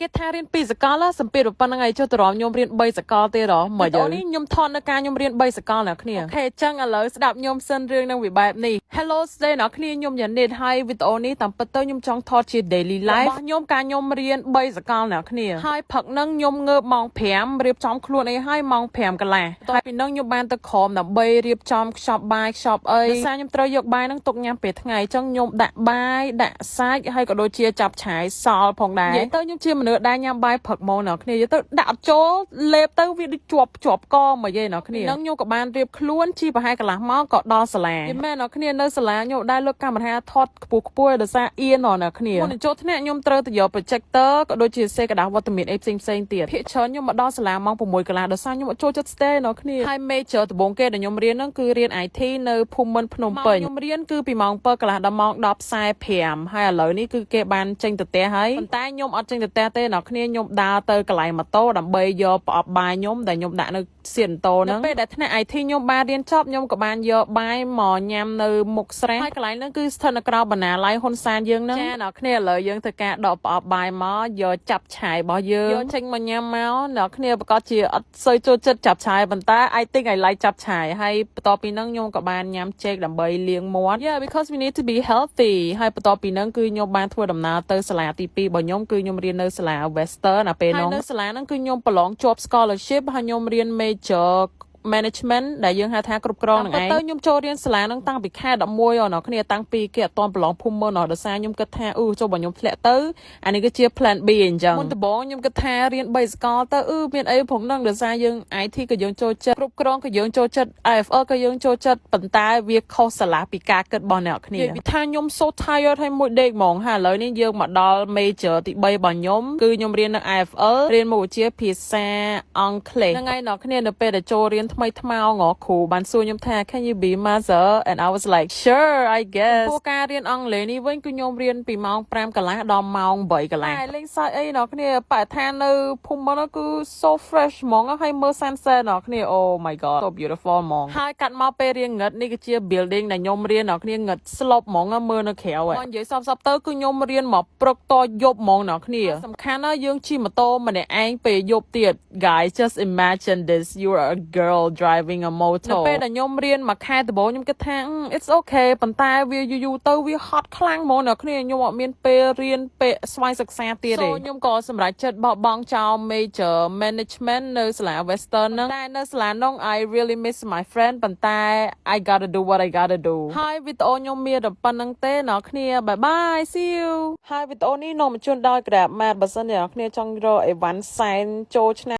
គេថារៀន2សកលសម្ពាធប៉ុណ្្នឹងឯងចុះតរខ្ញុំរៀន3សកលទេរមកយកនេះខ្ញុំថតនៅការខ្ញុំរៀន3សកលអ្នកគ្នាអូខេអញ្ចឹងឥឡូវស្ដាប់ខ្ញុំសិនរឿងនឹងវាបែបនេះ Hello ស្ដីអ្នកគ្នាខ្ញុំយ៉ានីតហើយវីដេអូនេះតាមពិតទៅខ្ញុំចង់ថតជា daily life របស់ខ្ញុំការខ្ញុំរៀន3សកលអ្នកគ្នាហើយផឹកនឹងខ្ញុំងើបម៉ោង5រៀបចំខ្លួនអីហើយម៉ោង5កន្លះតទៅពីនឹងខ្ញុំបានទៅក្រមដើម្បីរៀបចំខ្ចប់បាយខ្ចប់អីដោយសារខ្ញុំត្រូវយកបាយនឹងទុកញ៉ាំពេលថ្ងៃអញ្ចឹងខ្ញុំដាក់បាយដាក់សាច់ហើយក៏ដូចជាចាប់ឆាយសល់ផងដែរនិយាយទៅខ្ញុំជាមនុស្សដែលញ៉ាំបាយផឹកម៉ោងអ្នកគ្នានិយាយទៅដាក់អត់ចូលលេបទៅវាដូចជាប់កមកយាយអ្នកគ្នានឹងខ្ញុំក៏បានរៀបខ្លួនជីប្រហែលកន្លះម៉ោងក៏ដល់សាលាយមែនអ្នកគ្នានៅសាលាខ្ញុំដែរលើកកាមេរ៉ាថតខ្ពស់ដោយសារអៀនអ្នកគ្នាមុនចូលថ្នាក់ខ្ញុំត្រូវទៅយក projector ក៏ដូចជាសេកដាស់វត្តមានអីផ្សេងទៀតភាគច្រើនខ្ញុំមកដល់សាលាម៉ោង6កន្លះដោយសារខ្ញុំអត់ចូលចិត្ត stay អ្នកគ្នាហើយ major ដំបូងគេដែលខ្ញុំរៀនហ្នឹងគឺរៀន IT នៅភូមិន្ទភ្នំពេញខ្ញុំរៀនគឺពីម៉ោង7កន្លះដល់ម៉ោង10:45ហើយឥឡូវនេះគឺគេបានចេញទៅផ្ទះហើយប៉ុន្តែខ្ញុំអត់ចេញទៅផ្ទះទេអ្នកគ្នាខ្ញុំដើរទៅកន្លែងម៉ូតូដើម្បីយកប្រអប់បាយខ្ញុំដែលខ្ញុំដាក់នៅសៀនម៉ូតូហ្នឹងពេលដែលថ្នាក់ IT ខ្ញុំបានរៀនចប់ខ្ញុំក៏បានយកបាយមកញ៉ាំនៅមុខស្រះហើយកន្លែងហ្នឹងគឺស្ថិតនៅក្រៅបណ្ណាល័យហ៊ុនសែនយើងហ្នឹងចាអ្នកគ្នាឥឡូវយើងធ្វើការដកប្រអប់បាយមកយកចាប់ឆាយរបស់យើងយកចេញមកញ៉ាំមកអ្នកគ្នាប្រកាសជាអត់សូវចូលចិត្តចាប់ឆាយប៉ុន្តែ I think I like ចាប់ឆាយហើយបន្ទាប់ពីហ្នឹងខ្ញុំក៏បានញ៉ាំចេកដើម្បីលាងមាត់ Yeah because we need to be healthy ហើយបន្ទាប់ពីហ្នឹងគឺខ្ញុំបានធ្វើដំណើរទៅសាលាទី2របស់ខ្ញុំគឺខ្ញុំរៀននៅសាលា Western អាពេលហ្នឹងនៅសាលាហ្នឹងគឺខ្ញុំប្រឡងជាប់ scholarship ហើយខ្ញុំរៀន major management ដែលយើងហៅថាគ្រប់គ្រងនឹងឯងទៅខ្ញុំចូលរៀនសាលានឹងតាំងពីខែ11អ្នកគ្នាតាំងពីគេអត់ទាន់ប្រឡងភូមិមើលដោយសារខ្ញុំគិតថាចូលបើខ្ញុំធ្លាក់ទៅអានេះគឺជា plan B អញ្ចឹងមុនដំបូងខ្ញុំគិតថារៀន3សកលទៅមានអីផងហ្នឹងដោយសារយើង IT ក៏យើងចូលចិត្តគ្រប់គ្រងក៏យើងចូលចិត្ត IFL ក៏យើងចូលចិត្តប៉ុន្តែវាខុសឆ្លាស់ពីការគិតរបស់អ្នកគ្នានិយាយពីថាខ្ញុំ so tired ហើយមួយដេកហ្មងហើយឥឡូវនេះយើងមកដល់ major ទី3របស់ខ្ញុំគឺខ្ញុំរៀននៅ IFL រៀនមុខវិជ្ជាភាសាអង់គ្លេសហ្នឹងហើយអ្នកគ្នានៅពេលដែលចូលរៀនថ្មីថ្មងគ្រូបានសួរខ្ញុំថា Can you be mother and I was like sure I guess ពួកការរៀនអង់គ្លេសនេះវិញគឺខ្ញុំរៀនពីម៉ោង5កន្លះដល់ម៉ោង8កន្លះហើយលេងសើចអីអ្នកគ្នាបរិស្ថាននៅភូមិនោះគឺ so fresh ហ្មងហើយមើល sunset អ្នកគ្នា Oh my god so beautiful ហ្មងហើយកាត់មកពេលរៀនងឹតនេះគឺជា building ដែលខ្ញុំរៀនអ្នកគ្នាងឹត slope ហ្មងមើលនៅក្រៅហ្នឹងនិយាយសពទៅគឺខ្ញុំរៀនមកព្រឹកតយប់ហ្មងអ្នកគ្នាសំខាន់ណាស់យើងជិះម៉ូតូម្នាក់ឯងពេលយប់ទៀត guys just imagine this you are a girl driving a motor ពេលដែលខ្ញុំរៀនមួយខែដំបូងខ្ញុំគិតថា it's okay ប៉ុន្តែវាយូរទៅវាហត់ខ្លាំងហ្មងអ្នកគ្នាខ្ញុំអត់មានពេលរៀនពេលស្វ័យសិក្សាទៀតទេខ្ញុំក៏សម្រេចចិត្តបោះបង់ចោល major management នៅសាលា Western ហ្នឹងតែនៅសាលានោះ I really miss my friend ប៉ុន្តែ I gotta do what I gotta do ហើយវីដេអូខ្ញុំមានតែប៉ុណ្្នឹងទេអ្នកគ្នា bye bye see you ហើយវីដេអូនេះនាំមកជូនដោយ Grab Mart បើសិនជាអ្នកគ្នាចង់រកអីវ៉ាន់សែនចូលឆ្នាំ